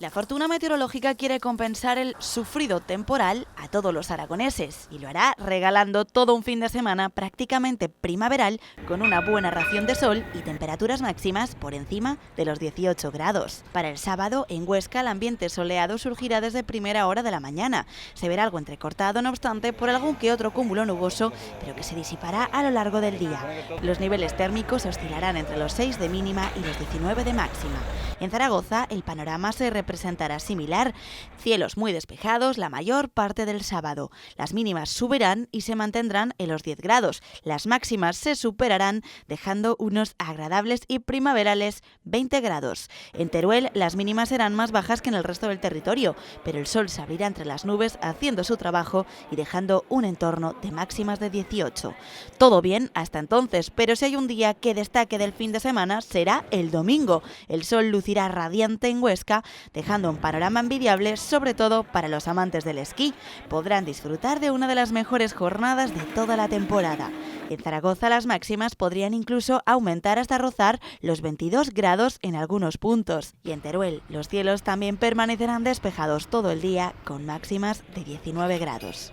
La fortuna meteorológica quiere compensar el sufrido temporal a todos los aragoneses y lo hará regalando todo un fin de semana prácticamente primaveral con una buena ración de sol y temperaturas máximas por encima de los 18 grados. Para el sábado, en Huesca, el ambiente soleado surgirá desde primera hora de la mañana. Se verá algo entrecortado, no obstante, por algún que otro cúmulo nuboso, pero que se disipará a lo largo del día. Los niveles térmicos oscilarán entre los 6 de mínima y los 19 de máxima. En Zaragoza, el panorama se representará similar. Cielos muy despejados la mayor parte del sábado. Las mínimas subirán y se mantendrán en los 10 grados. Las máximas se superarán, dejando unos agradables y primaverales 20 grados. En Teruel, las mínimas serán más bajas que en el resto del territorio, pero el sol se abrirá entre las nubes haciendo su trabajo y dejando un entorno de máximas de 18. Todo bien hasta entonces, pero si hay un día que destaque del fin de semana será el domingo. El sol lucirá radiante en Huesca, dejando un panorama envidiable, sobre todo para los amantes del esquí. Podrán disfrutar de una de las mejores jornadas de toda la temporada. En Zaragoza las máximas podrían incluso aumentar hasta rozar los 22 grados en algunos puntos. Y en Teruel los cielos también permanecerán despejados todo el día con máximas de 19 grados.